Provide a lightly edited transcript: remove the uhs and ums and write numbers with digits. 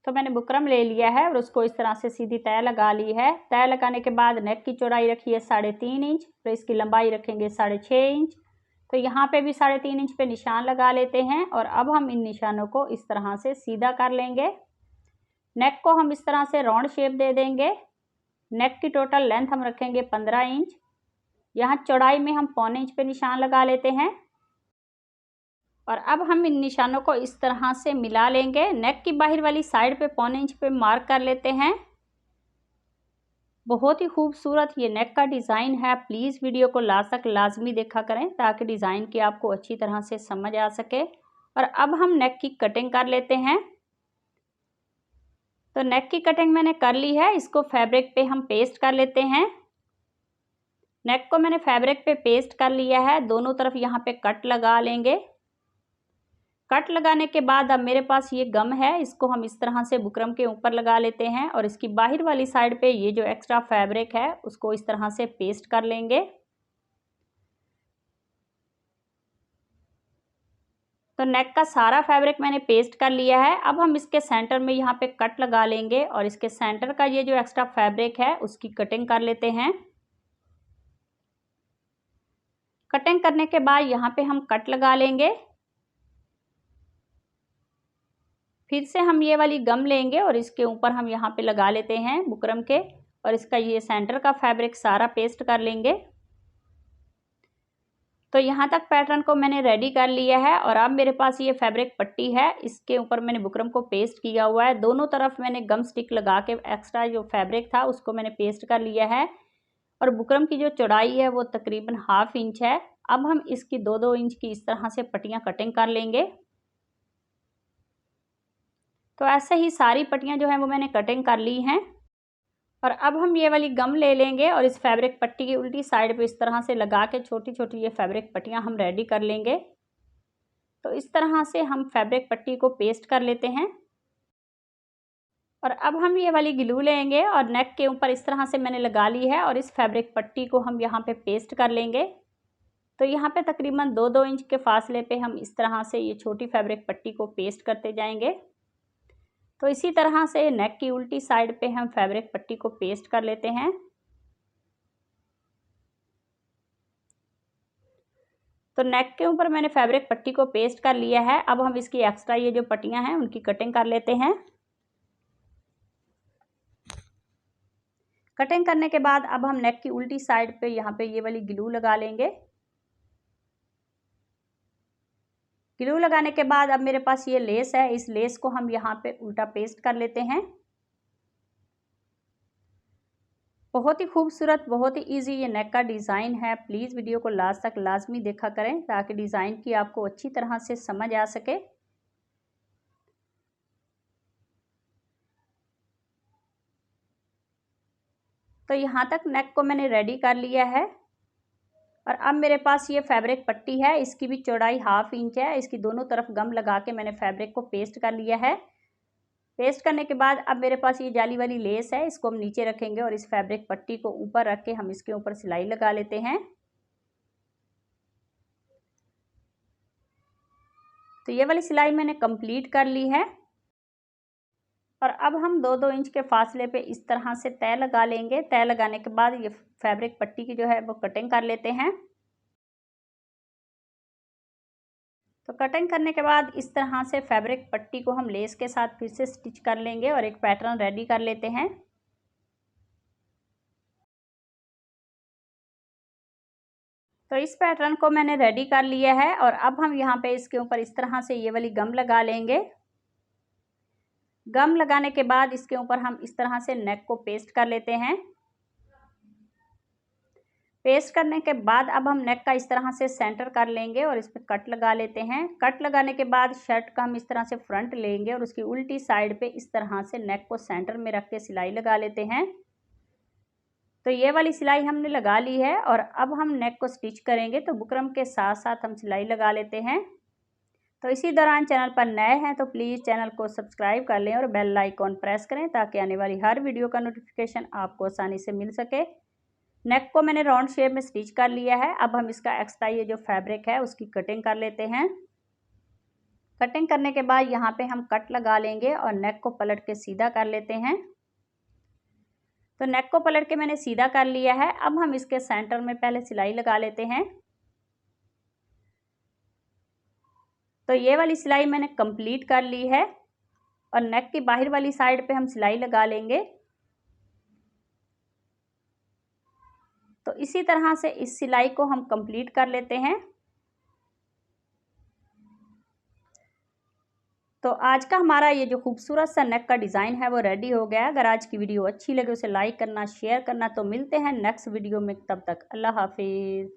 तो मैंने बुकरम ले लिया है और उसको इस तरह से सीधी तय लगा ली है। तय लगाने के बाद नेक की चौड़ाई रखी है 3.5 इंच, तो इसकी लंबाई रखेंगे 6.5 इंच। तो यहाँ पे भी 3.5 इंच पे निशान लगा लेते हैं और अब हम इन निशानों को इस तरह से सीधा कर लेंगे। नेक को हम इस तरह से राउंड शेप दे देंगे। नेक की टोटल लेंथ हम रखेंगे 15 इंच। यहाँ चौड़ाई में हम 1.25 इंच पे निशान लगा लेते हैं और अब हम इन निशानों को इस तरह से मिला लेंगे। नेक की बाहर वाली साइड पे 1.25 इंच पे मार्क कर लेते हैं। बहुत ही खूबसूरत ये नेक का डिज़ाइन है। प्लीज़ वीडियो को लास्ट तक लाजमी देखा करें ताकि डिज़ाइन की आपको अच्छी तरह से समझ आ सके। और अब हम नेक की कटिंग कर लेते हैं। तो नेक की कटिंग मैंने कर ली है, इसको फैब्रिक पे हम पेस्ट कर लेते हैं। नेक को मैंने फैब्रिक पे पेस्ट कर लिया है, दोनों तरफ यहाँ पे कट लगा लेंगे। कट लगाने के बाद अब मेरे पास ये गम है, इसको हम इस तरह से बुकरम के ऊपर लगा लेते हैं और इसकी बाहर वाली साइड पे ये जो एक्स्ट्रा फैब्रिक है उसको इस तरह से पेस्ट कर लेंगे। तो नेक का सारा फैब्रिक मैंने पेस्ट कर लिया है। अब हम इसके सेंटर में यहाँ पे कट लगा लेंगे और इसके सेंटर का ये जो एक्स्ट्रा फैब्रिक है उसकी कटिंग कर लेते हैं। कटिंग करने के बाद यहाँ पे हम कट लगा लेंगे। फिर से हम ये वाली गम लेंगे और इसके ऊपर हम यहाँ पे लगा लेते हैं बुकरम के और इसका ये सेंटर का फैब्रिक सारा पेस्ट कर लेंगे। तो यहाँ तक पैटर्न को मैंने रेडी कर लिया है और अब मेरे पास ये फैब्रिक पट्टी है, इसके ऊपर मैंने बुकरम को पेस्ट किया हुआ है। दोनों तरफ मैंने गम स्टिक लगा के एक्स्ट्रा जो फैब्रिक था उसको मैंने पेस्ट कर लिया है और बुकरम की जो चौड़ाई है वो तकरीबन 1/2 इंच है। अब हम इसकी 2-2 इंच की इस तरह से पट्टियाँ कटिंग कर लेंगे। तो ऐसे ही सारी पट्टियाँ जो हैं वो मैंने कटिंग कर ली हैं और अब हम ये वाली गम ले लेंगे और इस फैब्रिक पट्टी की उल्टी साइड पे इस तरह से लगा के छोटी छोटी ये फैब्रिक पट्टियाँ हम रेडी कर लेंगे। तो इस तरह से हम फैब्रिक पट्टी को पेस्ट कर लेते हैं और अब हम ये वाली ग्लू लेंगे और नेक के ऊपर इस तरह से मैंने लगा ली है और इस फैब्रिक पट्टी को हम यहाँ पे पेस्ट कर लेंगे। तो यहाँ पे तकरीबन 2-2 इंच के फासले पे हम इस तरह से ये छोटी फैब्रिक पट्टी को पेस्ट करते जाएंगे। तो इसी तरह से नेक की उल्टी साइड पे हम फैब्रिक पट्टी को पेस्ट कर लेते हैं। तो नेक के ऊपर मैंने फैब्रिक पट्टी को पेस्ट कर लिया है। अब हम इसकी एक्स्ट्रा ये जो पट्टियां हैं उनकी कटिंग कर लेते हैं। कटिंग करने के बाद अब हम नेक की उल्टी साइड पे यहाँ पे ये वाली ग्लू लगा लेंगे। ग्लू लगाने के बाद अब मेरे पास ये लेस है, इस लेस को हम यहाँ पे उल्टा पेस्ट कर लेते हैं। बहुत ही खूबसूरत, बहुत ही इजी ये नेक का डिज़ाइन है। प्लीज़ वीडियो को लास्ट तक लाजमी देखा करें ताकि डिज़ाइन की आपको अच्छी तरह से समझ आ सके। तो यहाँ तक नेक को मैंने रेडी कर लिया है और अब मेरे पास ये फैब्रिक पट्टी है, इसकी भी चौड़ाई 1/2 इंच है। इसकी दोनों तरफ गम लगा के मैंने फैब्रिक को पेस्ट कर लिया है। पेस्ट करने के बाद अब मेरे पास ये जाली वाली लेस है, इसको हम नीचे रखेंगे और इस फैब्रिक पट्टी को ऊपर रख के हम इसके ऊपर सिलाई लगा लेते हैं। तो ये वाली सिलाई मैंने कंप्लीट कर ली है और अब हम 2-2 इंच के फासले पे इस तरह से तय लगा लेंगे। तय लगाने के बाद ये फैब्रिक पट्टी की जो है वो कटिंग कर लेते हैं। तो कटिंग करने के बाद इस तरह से फैब्रिक पट्टी को हम लेस के साथ फिर से स्टिच कर लेंगे और एक पैटर्न रेडी कर लेते हैं। तो इस पैटर्न को मैंने रेडी कर लिया है और अब हम यहाँ पे इसके ऊपर इस तरह से ये वाली गम लगा लेंगे। गम लगाने के बाद इसके ऊपर हम इस तरह से नेक को पेस्ट कर लेते हैं। पेस्ट करने के बाद अब हम नेक का इस तरह से सेंटर कर लेंगे और इस पर कट लगा लेते हैं। कट लगाने के बाद शर्ट का हम इस तरह से फ्रंट लेंगे और उसकी उल्टी साइड पे इस तरह से नेक को सेंटर में रख के सिलाई लगा लेते हैं। तो ये वाली सिलाई हमने लगा ली है और अब हम नेक को स्टिच करेंगे। तो बुकरम के साथ साथ हम सिलाई लगा लेते हैं। तो इसी दौरान चैनल पर नए हैं तो प्लीज़ चैनल को सब्सक्राइब कर लें और बेल आइकॉन प्रेस करें ताकि आने वाली हर वीडियो का नोटिफिकेशन आपको आसानी से मिल सके। नेक को मैंने राउंड शेप में स्टिच कर लिया है। अब हम इसका एक्स्ट्रा ये जो फैब्रिक है उसकी कटिंग कर लेते हैं। कटिंग करने के बाद यहाँ पे हम कट लगा लेंगे और नेक को पलट के सीधा कर लेते हैं। तो नेक को पलट के मैंने सीधा कर लिया है। अब हम इसके सेंटर में पहले सिलाई लगा लेते हैं। तो ये वाली सिलाई मैंने कंप्लीट कर ली है और नेक की बाहर वाली साइड पे हम सिलाई लगा लेंगे। तो इसी तरह से इस सिलाई को हम कंप्लीट कर लेते हैं। तो आज का हमारा ये जो खूबसूरत सा नेक का डिज़ाइन है वो रेडी हो गया है। अगर आज की वीडियो अच्छी लगे उसे लाइक करना, शेयर करना। तो मिलते हैं नेक्स्ट वीडियो में, तब तक अल्लाह हाफिज़।